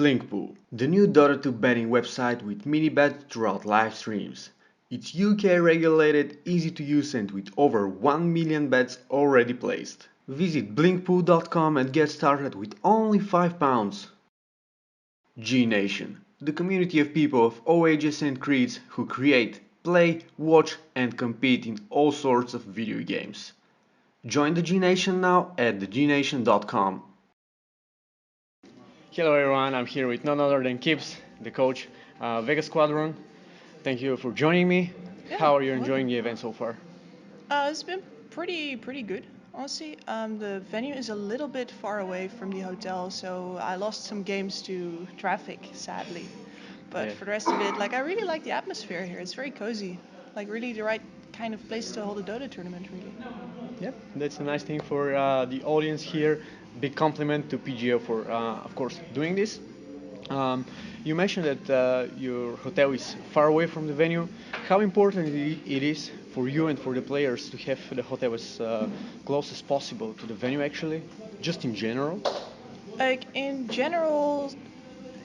Blinkpool, the new Dota 2 betting website with mini bets throughout live streams. It's UK regulated, easy to use and with over 1 million bets already placed. Visit blinkpool.com and get started with only £5. G Nation, the community of people of all ages and creeds who create, play, watch and compete in all sorts of video games. Join the G Nation now at thegnation.com. Hello everyone, I'm here with none other than Kips, the coach, Vega Squadron. Thank you for joining me. Yeah, How are you welcome. enjoying the event so far? It's been pretty good, honestly. The venue is a little bit far away from the hotel, so I lost some games to traffic, sadly. But Yeah. for the rest of it, like I really like the atmosphere here. It's very cozy, like really the right kind of place to hold a Dota tournament, really. Yep, that's a nice thing for the audience here. Big compliment to PGO for, of course, doing this. Um, you mentioned that your hotel is far away from the venue. How important it is for you and for the players to have the hotel as close as possible to the venue, actually, just in general? Like in general,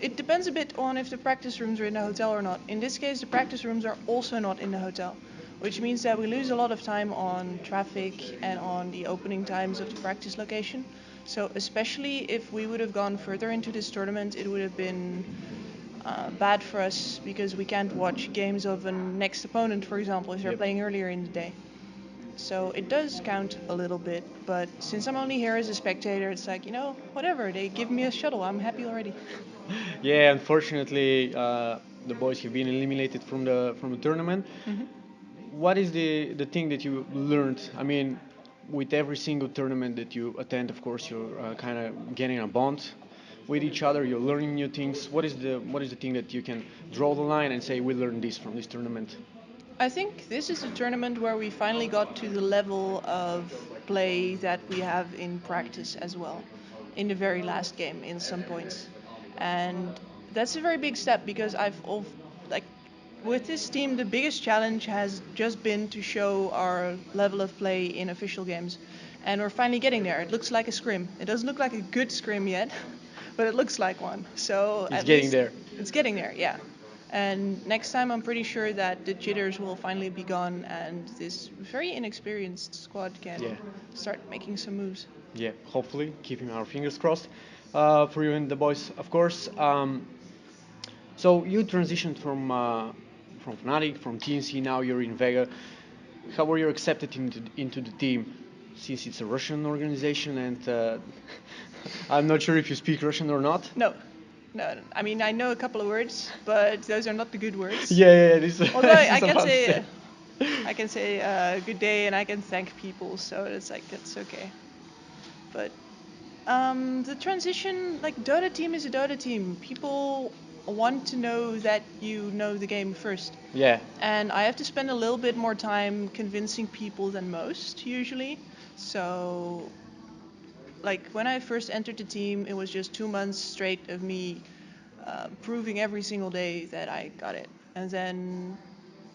it depends a bit on if the practice rooms are in the hotel or not. In this case, the practice rooms are also not in the hotel, which means that we lose a lot of time on traffic and on the opening times of the practice location. So especially if we would have gone further into this tournament, it would have been bad for us because we can't watch games of a next opponent, for example, if they're Yep. playing earlier in the day. So it does count a little bit, but since I'm only here as a spectator, it's like, whatever, they give me a shuttle, I'm happy already. Yeah, unfortunately, the boys have been eliminated from the tournament. Mhm. What is the thing that you learned? I mean, with every single tournament that you attend, of course, you're kind of getting a bond with each other. You're learning new things. What is the thing that you can draw the line and say we learned this from this tournament? I think this is a tournament where we finally got to the level of play that we have in practice as well, in the very last game in some points. And that's a very big step because like with this team the biggest challenge has just been to show our level of play in official games. And we're finally getting there. It looks like a scrim. It doesn't look like a good scrim yet, but it looks like one. So It's at getting least there. it's getting there, yeah. And next time, I'm pretty sure that the jitters will finally be gone and this very inexperienced squad can Yeah. start making some moves. Yeah, hopefully, keeping our fingers crossed for you and the boys, of course. So you transitioned from Fnatic, from TNC, now you're in Vega. How were you accepted into the team? Since it's a Russian organization, and I'm not sure if you speak Russian or not. No, no. I mean, I know a couple of words, but those are not the good words. Yeah, this, Although this I is can about to say, say. good day and I can thank people, so it's like that's okay. But the transition, like Dota team is a Dota team. People want to know that you know the game first. Yeah, And I have to spend a little bit more time convincing people than most usually. So, like when I first entered the team, it was just 2 months straight of me proving every single day that I got it. And then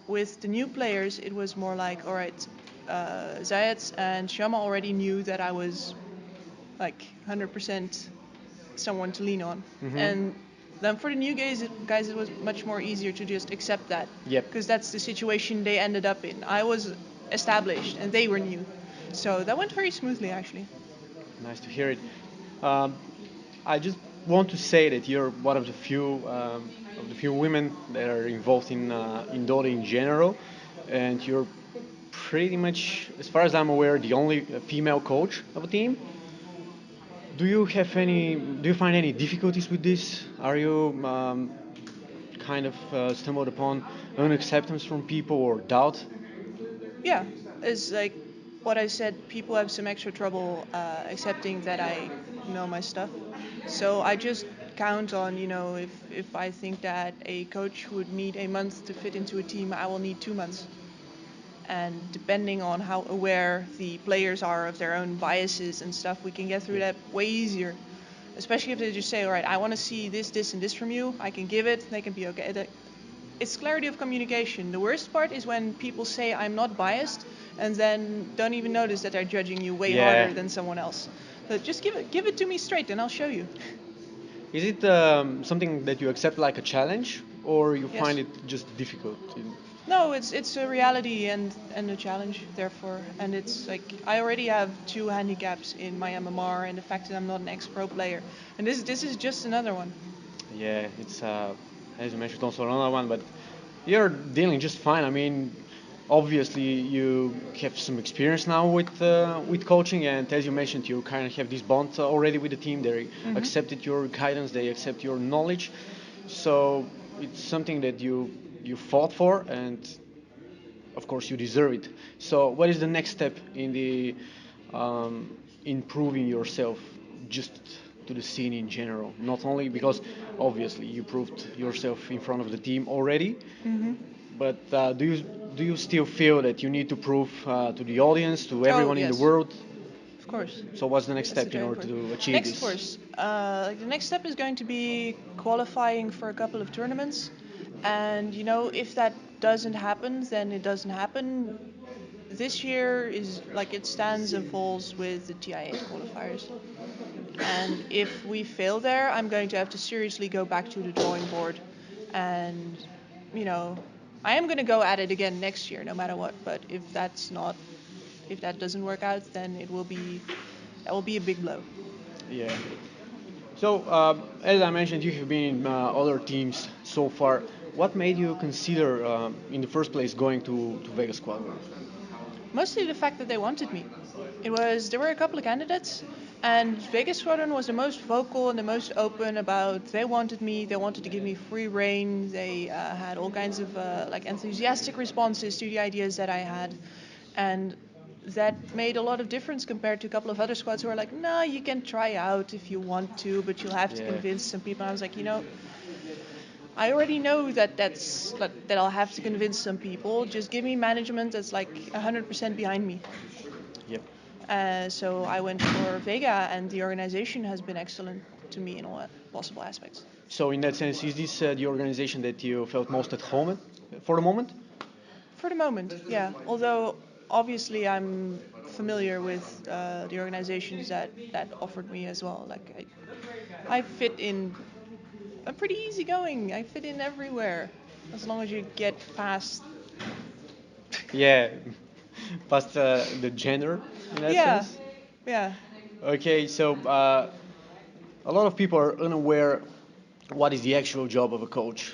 with the new players, it was more like, all right, Zayat and Shama already knew that I was like 100% someone to lean on. hmm And then for the new guys, it was much more easier to just accept that. Yep. Because that's the situation they ended up in. I was established and they were new. So that went very smoothly, actually. Nice to hear it. Um, I just want to say that you're one of the few women that are involved in Dota in general, and you're pretty much, as far as I'm aware, the only female coach of a team. Do you find any difficulties with this? Are you kind of stumbled upon unacceptance from people or doubt? Yeah, it's like what I said, people have some extra trouble accepting that I know my stuff. So I just count on, if I think that a coach would need a month to fit into a team, I will need 2 months. And depending on how aware the players are of their own biases and stuff, we can get through Yeah. that way easier. Especially if they just say, all right, I want to see this, this, and this from you. I can give it. They can be okay. It's clarity of communication. The worst part is when people say I'm not biased and then don't even notice that they're judging you way Yeah. harder than someone else. So just give it to me straight and I'll show you. Is it something that you accept like a challenge, or you find Yes. it just difficult? No, it's a reality and a challenge, therefore. And it's like I already have two handicaps in my MMR, and the fact that I'm not an ex-pro player, and this is just another one. Yeah, it's as you mentioned also another one, but you're dealing just fine. I mean, obviously you have some experience now with coaching, and as you mentioned, you kind of have this bond already with the team. They Hmm. accepted your guidance, they accept your knowledge, so it's something that you fought for, and of course you deserve it. So, what is the next step in the improving yourself, just to the scene in general? Not only because obviously you proved yourself in front of the team already, Hmm. but do you still feel that you need to prove to the audience, to Oh everyone in the yes, world? of course. So, what's the next That's step in very order important. to achieve Next this? course, the next step is going to be qualifying for a couple of tournaments, and if that doesn't happen, then it doesn't happen. This year is like it stands and falls with the TI8 qualifiers, and if we fail there, I'm going to have to seriously go back to the drawing board, and you know, I am going to go at it again next year, no matter what. But if that doesn't work out, then that will be a big blow. Yeah. So, as I mentioned, you have been in other teams so far. What made you consider, in the first place, going to Vega Squadron? Mostly the fact that they wanted me. There were a couple of candidates, and Vega Squadron was the most vocal and the most open about they wanted me. They wanted to give me free reign. They had all kinds of like enthusiastic responses to the ideas that I had, and that made a lot of difference compared to a couple of other squads who are like, no, you can try out if you want to, but you'll have to Yeah. convince some people. And I was like, I already know that I'll have to convince some people. Just give me management that's like 100% behind me. Yep. So I went for Vega, and the organization has been excellent to me in all possible aspects. So, in that sense, is this the organization that you felt most at home for the moment? For the moment, yeah. Although obviously I'm familiar with the organizations that offered me as well. Like I fit in. I'm pretty easygoing. I fit in everywhere, as long as you get past. Yeah, past the gender in that Yeah, sense. yeah. Okay, so a lot of people are unaware what is the actual job of a coach.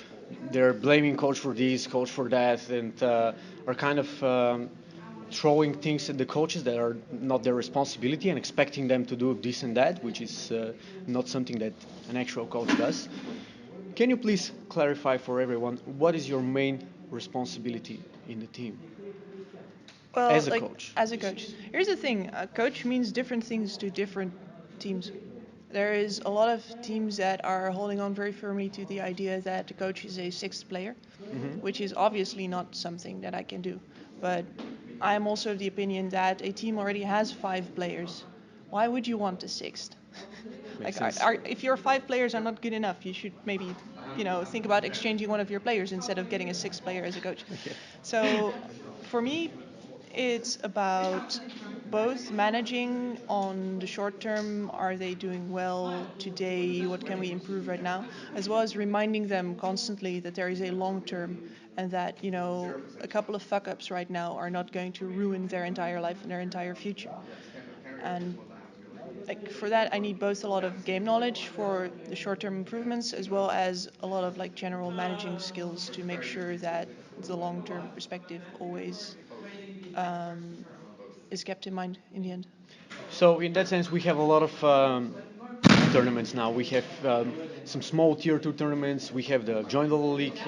They're blaming coach for this, coach for that, and are kind of throwing things at the coaches that are not their responsibility and expecting them to do this and that, which is not something that an actual coach does. Can you please clarify for everyone what is your main responsibility in the team Well, as a like coach? as a coach, here's the thing: a coach means different things to different teams. There is a lot of teams that are holding on very firmly to the idea that the coach is a sixth player, Hmm. which is obviously not something that I can do. But I am also of the opinion that a team already has five players. Why would you want a sixth? Makes Like, sense. if your five players are not good enough, you should maybe, think about exchanging one of your players instead of getting a sixth player as a coach. Yeah. So, for me, it's about both managing on the short term, are they doing well today, what can we improve right now, as well as reminding them constantly that there is a long term, and that, a couple of fuck ups right now are not going to ruin their entire life and their entire future. And like for that, I need both a lot of game knowledge for the short term improvements, as well as a lot of like general managing skills to make sure that the long term perspective always um, is kept in mind in the end. So in that sense, we have a lot of tournaments now. We have some small tier two tournaments. We have the joint league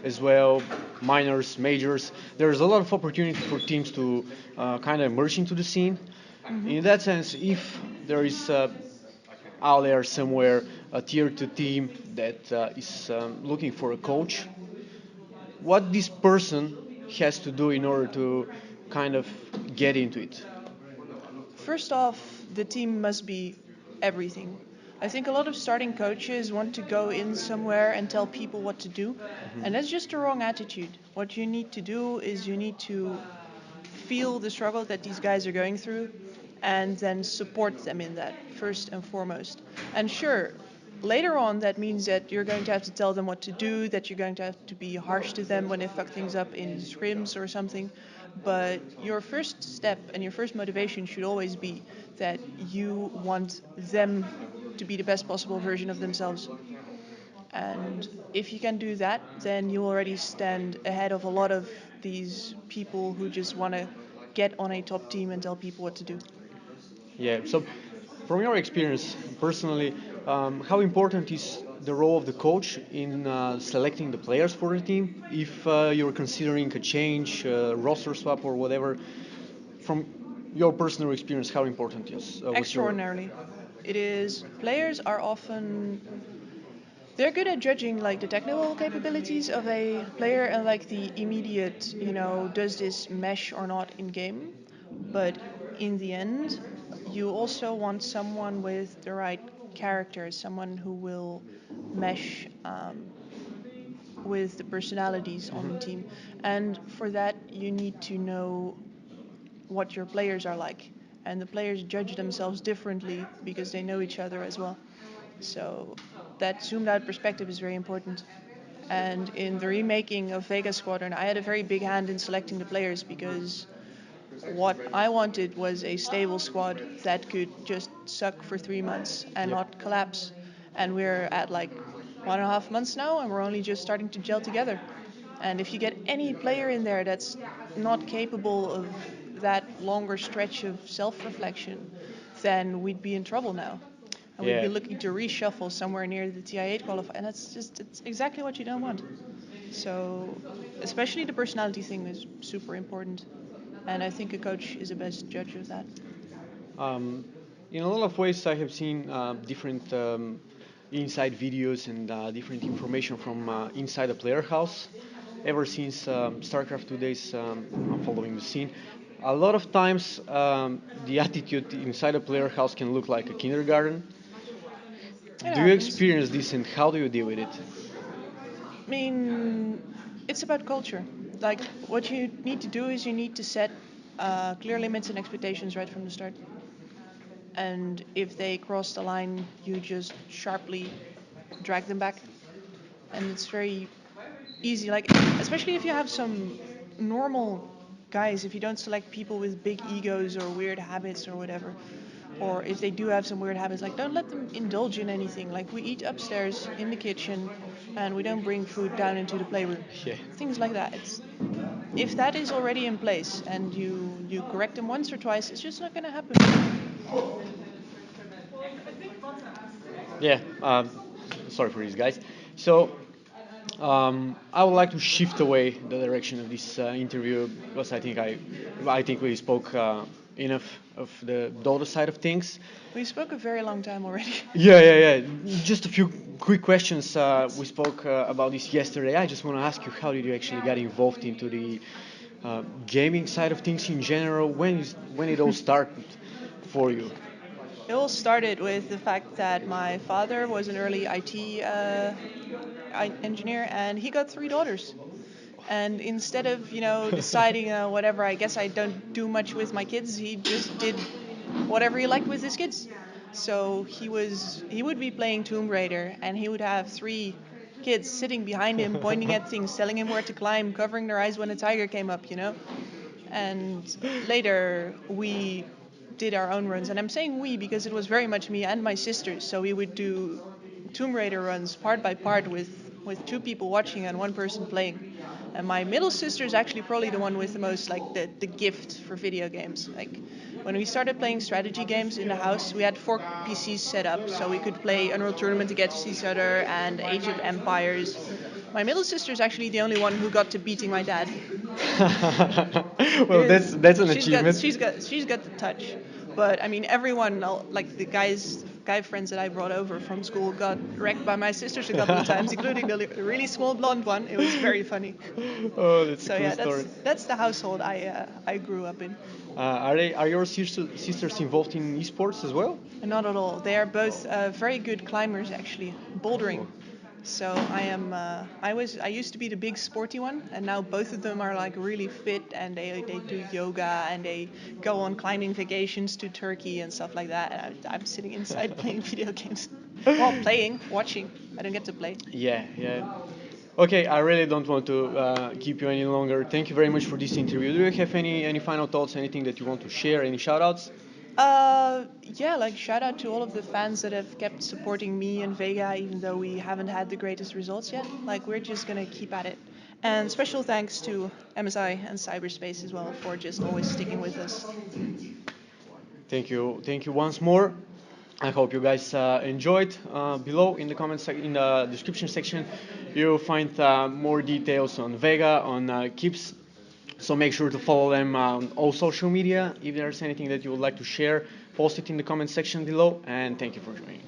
as well, minors, majors. There's a lot of opportunity for teams to kind of merge into the scene. Hmm. In that sense, if there is out there somewhere a tier two team that is looking for a coach, what this person has to do in order to kind of get into it. First off, the team must be everything. I think a lot of starting coaches want to go in somewhere and tell people what to do, and that's just the wrong attitude. What you need to do is you need to feel the struggle that these guys are going through, and then support them in that first and foremost. And sure, later on, that means that you're going to have to tell them what to do, that you're going to have to be harsh to them when they fuck things up in scrims or something. But your first step and your first motivation should always be that you want them to be the best possible version of themselves. And if you can do that, then you already stand ahead of a lot of these people who just want to get on a top team and tell people what to do. Yeah. So, from your experience personally, how important is the role of the coach in selecting the players for the team? If you're considering a change, roster swap, or whatever, from your personal experience, how important is was your? Extraordinarily. It is, players are often, they're good at judging like the technical capabilities of a player and like the immediate, does this mesh or not in game. But in the end, you also want someone with the right character, someone who will mesh with the personalities on the team. And for that, you need to know what your players are like. And the players judge themselves differently because they know each other as well. So that zoomed out perspective is very important. And in the remaking of Vega Squadron, I had a very big hand in selecting the players because what I wanted was a stable squad that could just suck for 3 months and Yep. not collapse. And we're at like 1.5 months now, and we're only just starting to gel together. And if you get any player in there that's not capable of that longer stretch of self-reflection, then we'd be in trouble now. And we'd be Yeah. looking to reshuffle somewhere near the TI8 qualifier. And it's exactly what you don't want. So, especially the personality thing is super important. And I think a coach is the best judge of that. Um, in a lot of ways, I have seen different inside videos and different information from inside the player house. Ever since StarCraft 2 days, I'm following the scene. A lot of times, the attitude inside a player house can look like a kindergarten. It Do you happens. experience this, and how do you deal with it? I mean, it's about culture. Like, what you need to do is you need to set clear limits and expectations right from the start. And if they cross the line, you just sharply drag them back. And it's very easy, like, especially if you have some normal guys, if you don't select people with big egos or weird habits or whatever, or if they do have some weird habits, like, don't let them indulge in anything. Like, we eat upstairs in the kitchen and we don't bring food down into the playroom. Yeah. Things like that. It's, if that is already in place and you correct them once or twice, it's just not going to happen. Yeah. Sorry for these guys. So, I would like to shift away the direction of this interview because I think we spoke enough of the Dota side of things. We spoke a very long time already. Yeah. Just a few quick questions. We spoke about this yesterday. I just want to ask you, how did you actually get involved into the gaming side of things in general? When it all started for you? It all started with the fact that my father was an early IT engineer, and he got 3 daughters. And instead of, deciding whatever, I guess I don't do much with my kids, he just did whatever he liked with his kids. So he would be playing Tomb Raider, and he would have 3 kids sitting behind him, pointing at things, telling him where to climb, covering their eyes when a tiger came up. And later we did our own runs. And I'm saying we because it was very much me and my sisters. So we would do Tomb Raider runs part by part with 2 people watching and 1 person playing. And my middle sister is actually probably the one with the most, like, the gift for video games. Like, when we started playing strategy games in the house, we had 4 PCs set up so we could play Unreal Tournament against each other and Age of Empires. My middle sister is actually the only one who got to beating my dad. Well, Because that's an she's got achievement. she's got she's got the touch. But I mean, everyone, like the guy friends that I brought over from school, got wrecked by my sisters a couple of times, including the really small blonde one. It was very funny. Oh, that's a So cool yeah, story. that's the household I grew up in. Are your sisters involved in esports as well? And not at all. They are both very good climbers, actually, bouldering. Oh. So I used to be the big sporty one, and now both of them are like really fit, and they do yoga, and they go on climbing vacations to Turkey and stuff like that. And I'm sitting inside playing video games. Well, playing, watching. I don't get to play. Yeah, yeah. Okay, I really don't want to keep you any longer. Thank you very much for this interview. Do you have any final thoughts, anything that you want to share, any shout outs? Yeah, like shout out to all of the fans that have kept supporting me and Vega, even though we haven't had the greatest results yet. Like, we're just gonna keep at it. And special thanks to MSI and Cyberspace as well for just always sticking with us. Thank you once more. I hope you guys enjoyed. Below in the in the description section, you'll find more details on Vega, on Kips. So make sure to follow them on all social media. If there's anything that you would like to share, post it in the comment section below. And thank you for joining.